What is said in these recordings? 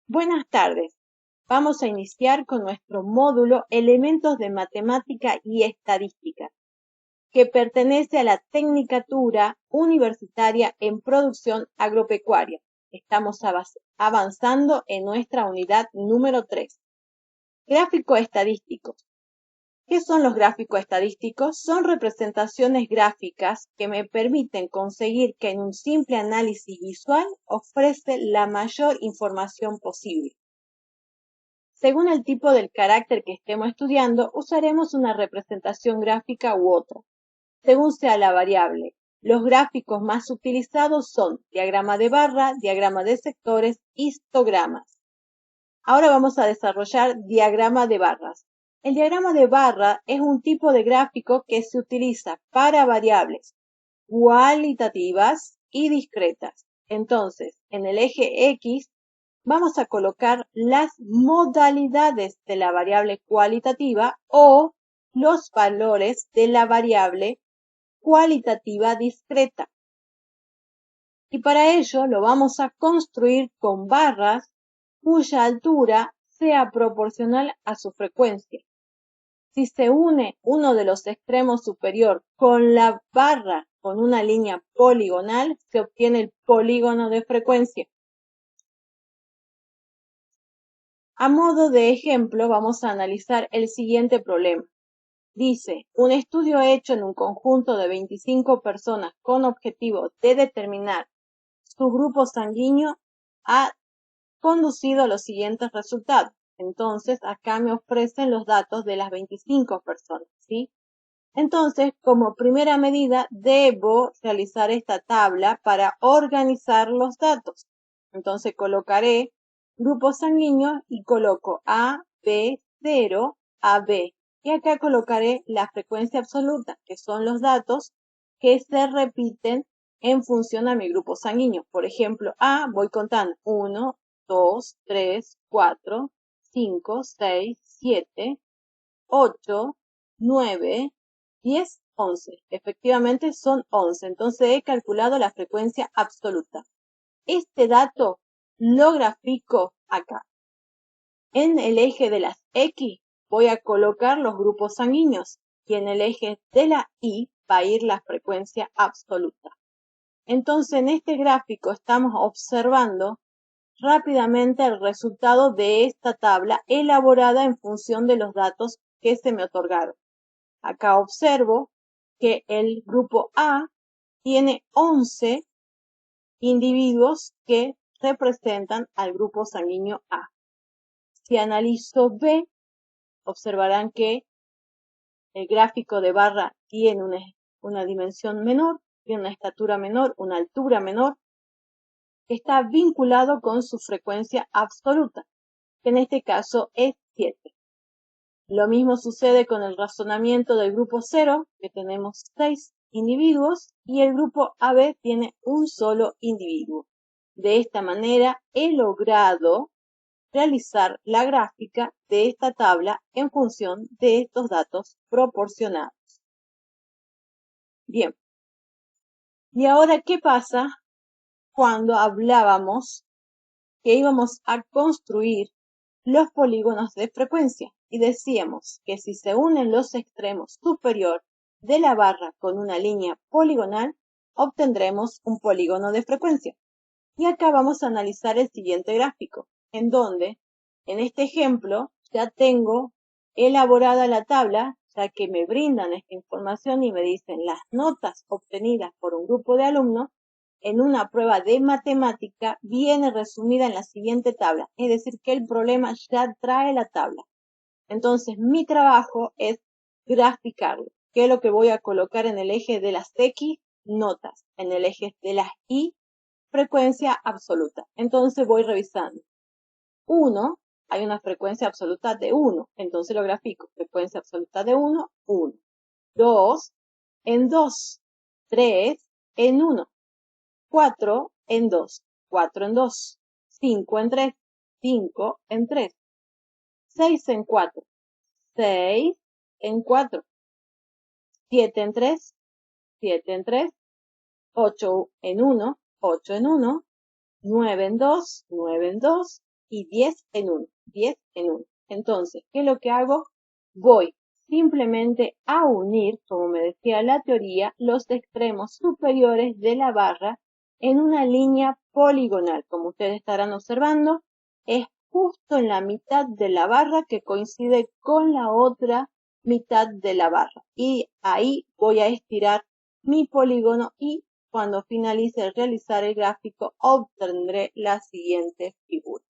Buenas tardes. Vamos a iniciar con nuestro módulo Elementos de Matemática y Estadística, que pertenece a la Tecnicatura Universitaria en Producción Agropecuaria. Estamos avanzando en nuestra unidad número 3. Gráfico estadístico. ¿Qué son los gráficos estadísticos? Son representaciones gráficas que me permiten conseguir que en un simple análisis visual ofrece la mayor información posible. Según el tipo del carácter que estemos estudiando, usaremos una representación gráfica u otra, según sea la variable. Los gráficos más utilizados son diagrama de barra, diagrama de sectores, histogramas. Ahora vamos a desarrollar diagrama de barras. El diagrama de barra es un tipo de gráfico que se utiliza para variables cualitativas y discretas. Entonces, en el eje X vamos a colocar las modalidades de la variable cualitativa o los valores de la variable cualitativa discreta. Y para ello lo vamos a construir con barras cuya altura sea proporcional a su frecuencia. Si se une uno de los extremos superior con la barra con una línea poligonal, se obtiene el polígono de frecuencia. A modo de ejemplo, vamos a analizar el siguiente problema. Dice, un estudio hecho en un conjunto de 25 personas con objetivo de determinar su grupo sanguíneo ha conducido a los siguientes resultados. Entonces, acá me ofrecen los datos de las 25 personas, ¿sí? Entonces, como primera medida, debo realizar esta tabla para organizar los datos. Entonces, colocaré grupos sanguíneos y coloco A, B, 0, AB. Y acá colocaré la frecuencia absoluta, que son los datos que se repiten en función a mi grupo sanguíneo. Por ejemplo, A, voy contando 1, 2, 3, 4, 5, 6, 7, 8, 9, 10, 11. Efectivamente son 11. Entonces he calculado la frecuencia absoluta. Este dato lo grafico acá. En el eje de las X voy a colocar los grupos sanguíneos y en el eje de la Y va a ir la frecuencia absoluta. Entonces en este gráfico estamos observando rápidamente el resultado de esta tabla elaborada en función de los datos que se me otorgaron. Acá observo que el grupo A tiene 11 individuos que representan al grupo sanguíneo A. Si analizo B, observarán que el gráfico de barra tiene una dimensión menor, tiene una estatura menor, una altura menor, que está vinculado con su frecuencia absoluta, que en este caso es 7. Lo mismo sucede con el razonamiento del grupo 0, que tenemos 6 individuos, y el grupo AB tiene un solo individuo. De esta manera he logrado realizar la gráfica de esta tabla en función de estos datos proporcionados. Bien. ¿Y ahora qué pasa cuando hablábamos que íbamos a construir los polígonos de frecuencia? Y decíamos que si se unen los extremos superior de la barra con una línea poligonal, obtendremos un polígono de frecuencia. Y acá vamos a analizar el siguiente gráfico, en donde, en este ejemplo, ya tengo elaborada la tabla, ya que me brindan esta información y me dicen las notas obtenidas por un grupo de alumnos en una prueba de matemática viene resumida en la siguiente tabla. Es decir, que el problema ya trae la tabla. Entonces, mi trabajo es graficarlo, que es lo que voy a colocar en el eje de las X, notas, en el eje de las Y, frecuencia absoluta. Entonces voy revisando. 1, hay una frecuencia absoluta de 1, entonces lo grafico. Frecuencia absoluta de 1, 1. 2, en 2. 3, en 1. 4, en 2. 4 en 2. 5 en 3. 5 en 3. 6 en 4. 6 en 4. 7 en 3. 7 en 3. 8 en 1. 8 en 1. 9 en 2, 9 en 2, y 10 en 1, 10 en 1. Entonces, ¿qué es lo que hago? Voy simplemente a unir, como me decía la teoría, los extremos superiores de la barra en una línea poligonal. Como ustedes estarán observando, es justo en la mitad de la barra que coincide con la otra mitad de la barra. Y ahí voy a estirar mi polígono y cuando finalice de realizar el gráfico obtendré la siguiente figura.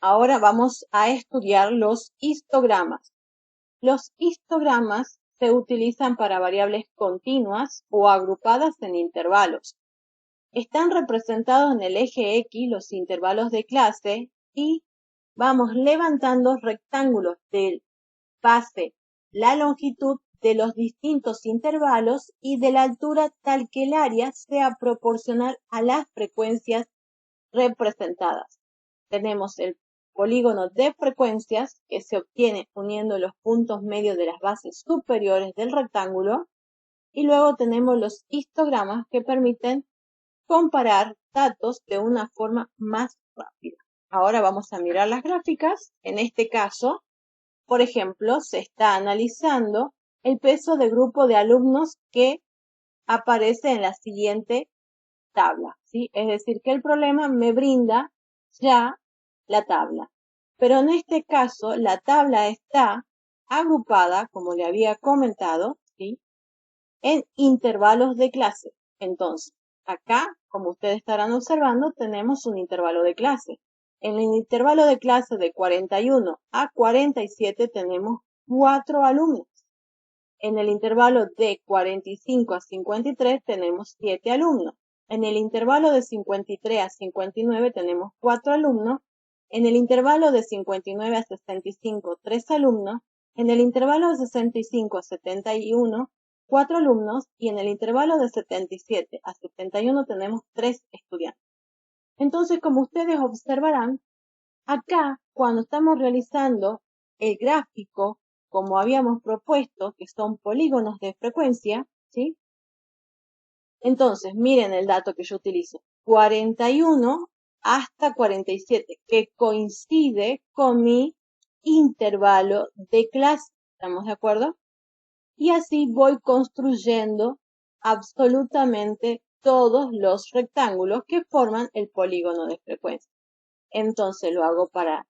Ahora vamos a estudiar los histogramas. Los histogramas se utilizan para variables continuas o agrupadas en intervalos. Están representados en el eje X los intervalos de clase y vamos levantando rectángulos del base, la longitud de los distintos intervalos y de la altura tal que el área sea proporcional a las frecuencias representadas. Tenemos el polígono de frecuencias que se obtiene uniendo los puntos medios de las bases superiores del rectángulo y luego tenemos los histogramas que permiten comparar datos de una forma más rápida. Ahora vamos a mirar las gráficas. En este caso, por ejemplo, se está analizando el peso de grupo de alumnos que aparece en la siguiente tabla, ¿sí? Es decir, que el problema me brinda ya la tabla. Pero en este caso, la tabla está agrupada, como le había comentado, ¿sí? En intervalos de clase. Entonces, acá, como ustedes estarán observando, tenemos un intervalo de clase. En el intervalo de clase de 41 a 47 tenemos 4 alumnos. En el intervalo de 45 a 53 tenemos 7 alumnos. En el intervalo de 53 a 59 tenemos 4 alumnos. En el intervalo de 59 a 65, 3 alumnos. En el intervalo de 65 a 71, 4 alumnos. Y en el intervalo de 77 a 71 tenemos 3 estudiantes. Entonces, como ustedes observarán, acá, cuando estamos realizando el gráfico, como habíamos propuesto, que son polígonos de frecuencia, ¿sí? Entonces, miren el dato que yo utilizo, 41 hasta 47, que coincide con mi intervalo de clase, ¿estamos de acuerdo? Y así voy construyendo absolutamente todos los rectángulos que forman el polígono de frecuencia. Entonces lo hago para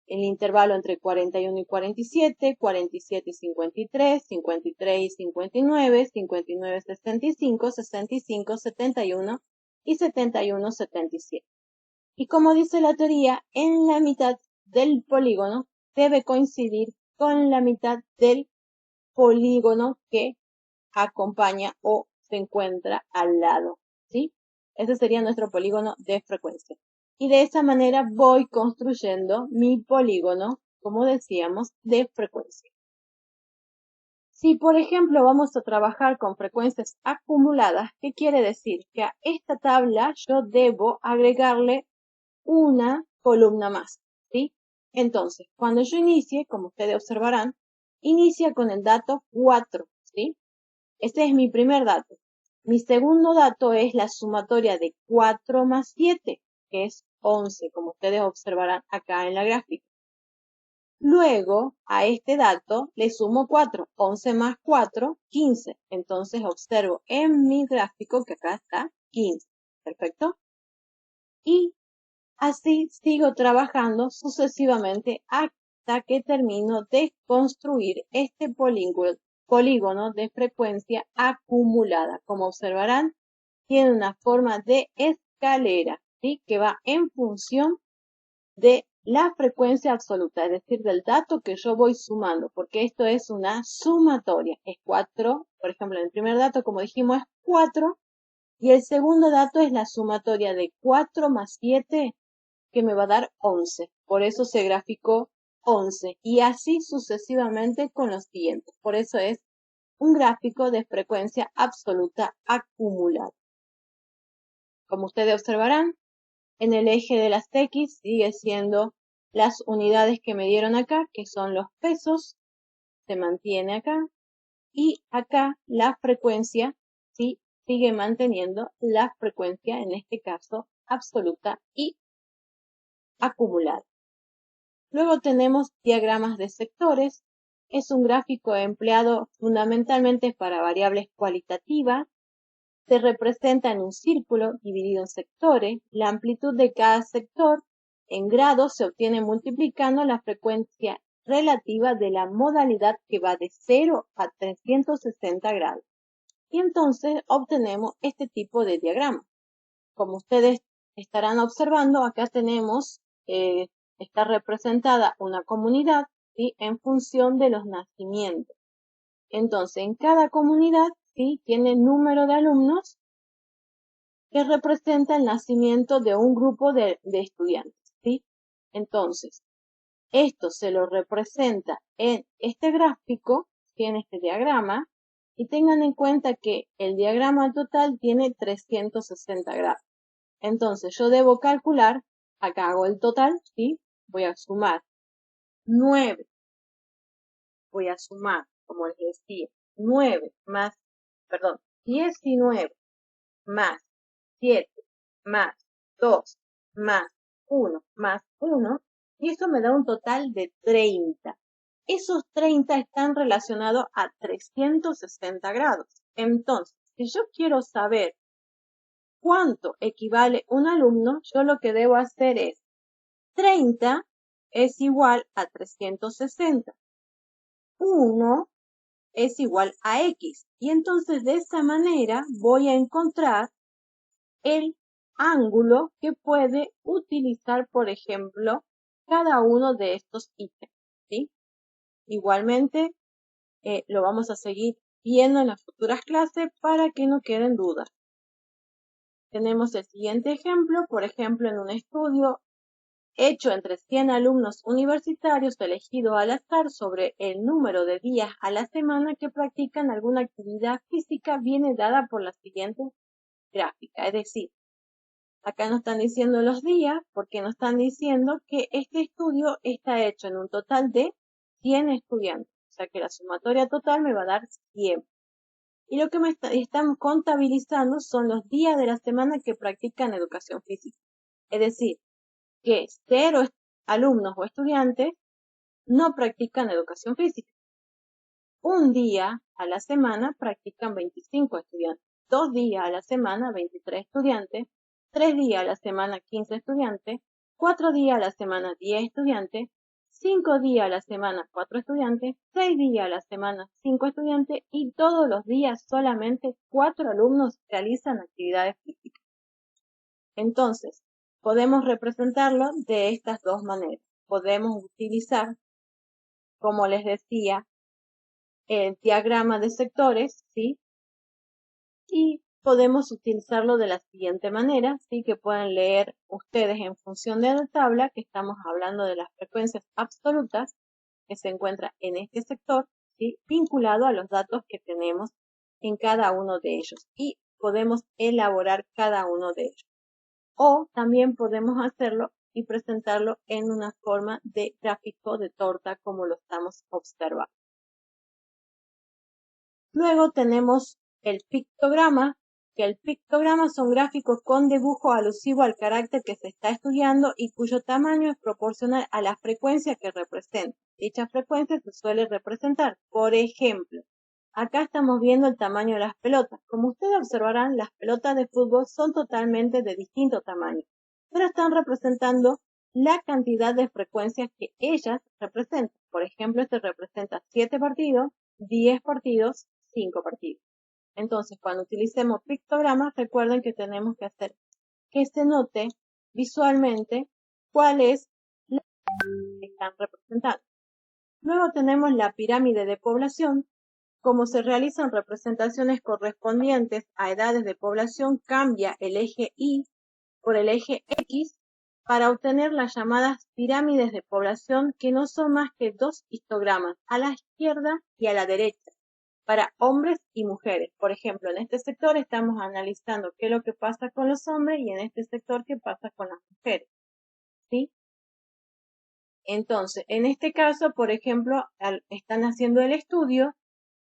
el intervalo entre 41 y 47, 47 y 53, 53 y 59, 59 y 65, 65, 71 y 71, 77. Y como dice la teoría, en la mitad del polígono debe coincidir con la mitad del polígono que acompaña o se encuentra al lado, ¿sí? Ese sería nuestro polígono de frecuencia. Y de esa manera voy construyendo mi polígono, como decíamos, de frecuencia. Si, por ejemplo, vamos a trabajar con frecuencias acumuladas, ¿qué quiere decir? Que a esta tabla yo debo agregarle una columna más, ¿sí? Entonces, cuando yo inicie, como ustedes observarán, inicia con el dato 4, ¿sí? Este es mi primer dato. Mi segundo dato es la sumatoria de 4 más 7, que es 11, como ustedes observarán acá en la gráfica. Luego, a este dato le sumo 4. 11 más 4, 15. Entonces observo en mi gráfico que acá está 15. ¿Perfecto? Y así sigo trabajando sucesivamente hasta que termino de construir este polígono de frecuencia acumulada. Como observarán, tiene una forma de escalera, ¿sí? Que va en función de la frecuencia absoluta, es decir, del dato que yo voy sumando, porque esto es una sumatoria. Es 4, por ejemplo, en el primer dato, como dijimos, es 4, y el segundo dato es la sumatoria de 4 más 7, que me va a dar 11. Por eso se graficó 11 y así sucesivamente con los siguientes. Por eso es un gráfico de frecuencia absoluta acumulada. Como ustedes observarán, en el eje de las X sigue siendo las unidades que me dieron acá, que son los pesos, se mantiene acá. Y acá la frecuencia, ¿sí? sigue manteniendo la frecuencia, en este caso, absoluta y acumulada. Luego tenemos diagramas de sectores. Es un gráfico empleado fundamentalmente para variables cualitativas. Se representa en un círculo dividido en sectores. La amplitud de cada sector en grados se obtiene multiplicando la frecuencia relativa de la modalidad que va de 0 a 360 grados. Y entonces obtenemos este tipo de diagrama. Como ustedes estarán observando, acá tenemos, está representada una comunidad, ¿sí?, en función de los nacimientos. Entonces, en cada comunidad, ¿sí?, tiene número de alumnos que representa el nacimiento de un grupo de estudiantes, ¿sí? Entonces, esto se lo representa en este gráfico, ¿sí?, en este diagrama, y tengan en cuenta que el diagrama total tiene 360 grados. Entonces, yo debo calcular, acá hago el total, ¿sí? Voy a sumar 9, voy a sumar, como les decía, 19 más 7 más 2 más 1 más 1, y eso me da un total de 30. Esos 30 están relacionados a 360 grados. Entonces, si yo quiero saber cuánto equivale un alumno, yo lo que debo hacer es 30 es igual a 360. 1 es igual a X. Y entonces de esa manera voy a encontrar el ángulo que puede utilizar, por ejemplo, cada uno de estos ítems, ¿sí? Igualmente, lo vamos a seguir viendo en las futuras clases para que no queden dudas. Tenemos el siguiente ejemplo, por ejemplo, en un estudio hecho entre 100 alumnos universitarios elegidos al azar sobre el número de días a la semana que practican alguna actividad física, viene dada por la siguiente gráfica. Es decir, acá nos están diciendo los días porque nos están diciendo que este estudio está hecho en un total de 100 estudiantes. O sea que la sumatoria total me va a dar 100. Y lo que me están contabilizando son los días de la semana que practican educación física. Es decir, que 0 alumnos o estudiantes no practican educación física. Un día a la semana practican 25 estudiantes. 2 días a la semana 23 estudiantes. 3 días a la semana 15 estudiantes. 4 días a la semana 10 estudiantes. 5 días a la semana 4 estudiantes. 6 días a la semana 5 estudiantes. Y todos los días solamente 4 alumnos realizan actividades físicas. Entonces, podemos representarlo de estas dos maneras. Podemos utilizar, como les decía, el diagrama de sectores, ¿sí? Y podemos utilizarlo de la siguiente manera, ¿sí? Que pueden leer ustedes en función de la tabla, que estamos hablando de las frecuencias absolutas que se encuentra en este sector, ¿sí?, vinculado a los datos que tenemos en cada uno de ellos. Y podemos elaborar cada uno de ellos. O también podemos hacerlo y presentarlo en una forma de gráfico de torta como lo estamos observando. Luego tenemos el pictograma, que el pictograma son gráficos con dibujo alusivo al carácter que se está estudiando y cuyo tamaño es proporcional a la frecuencia que representa. Dicha frecuencia se suele representar, por ejemplo, acá estamos viendo el tamaño de las pelotas. Como ustedes observarán, las pelotas de fútbol son totalmente de distinto tamaño, pero están representando la cantidad de frecuencias que ellas representan. Por ejemplo, este representa 7 partidos, 10 partidos, 5 partidos. Entonces, cuando utilicemos pictogramas, recuerden que tenemos que hacer que se note visualmente cuál es la que están representando. Luego tenemos la pirámide de población. Como se realizan representaciones correspondientes a edades de población, cambia el eje Y por el eje X para obtener las llamadas pirámides de población, que no son más que dos histogramas, a la izquierda y a la derecha, para hombres y mujeres. Por ejemplo, en este sector estamos analizando qué es lo que pasa con los hombres y en este sector qué pasa con las mujeres, ¿sí? Entonces, en este caso, por ejemplo, están haciendo el estudio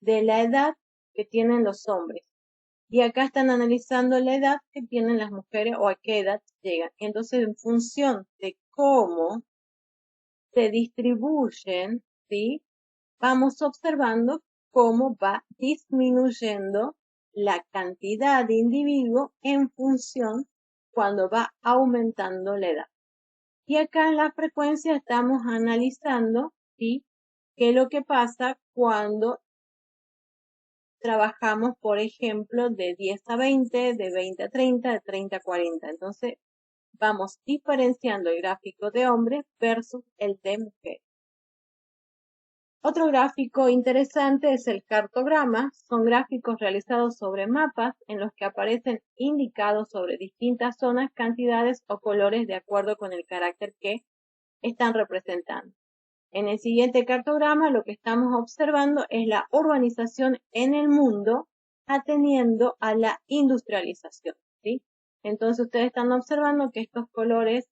de la edad que tienen los hombres. Y acá están analizando la edad que tienen las mujeres o a qué edad llegan. Entonces, en función de cómo se distribuyen, ¿sí? Vamos observando cómo va disminuyendo la cantidad de individuos en función cuando va aumentando la edad. Y acá en la frecuencia estamos analizando, ¿sí? qué es lo que pasa cuando trabajamos, por ejemplo, de 10 a 20, de 20 a 30, de 30 a 40. Entonces, vamos diferenciando el gráfico de hombres versus el de mujeres. Otro gráfico interesante es el cartograma. Son gráficos realizados sobre mapas en los que aparecen indicados sobre distintas zonas, cantidades o colores de acuerdo con el carácter que están representando. En el siguiente cartograma lo que estamos observando es la urbanización en el mundo atendiendo a la industrialización, ¿sí? Entonces ustedes están observando que estos colores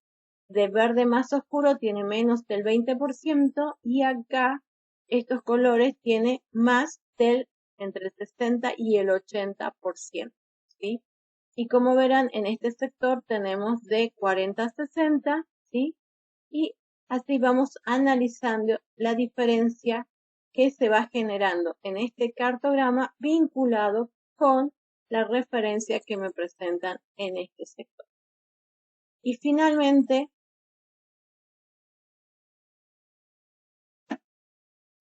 de verde más oscuro tienen menos del 20% y acá estos colores tienen más del entre el 60 y el 80%, ¿sí? Y como verán, en este sector tenemos de 40 a 60, ¿sí? Y así vamos analizando la diferencia que se va generando en este cartograma vinculado con la referencia que me presentan en este sector. Y finalmente,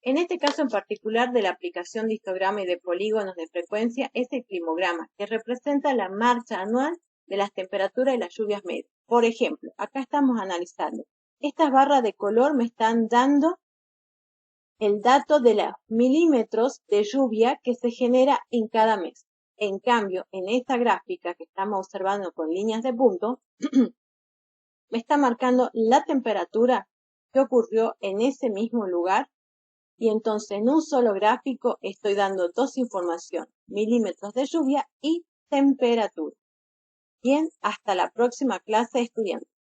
en este caso en particular de la aplicación de histograma y de polígonos de frecuencia es el climograma, que representa la marcha anual de las temperaturas y las lluvias medias. Por ejemplo, acá estamos analizando. Estas barras de color me están dando el dato de los milímetros de lluvia que se genera en cada mes. En cambio, en esta gráfica que estamos observando con líneas de punto, me está marcando la temperatura que ocurrió en ese mismo lugar y entonces en un solo gráfico estoy dando dos informaciones, milímetros de lluvia y temperatura. Bien, hasta la próxima clase, estudiantes.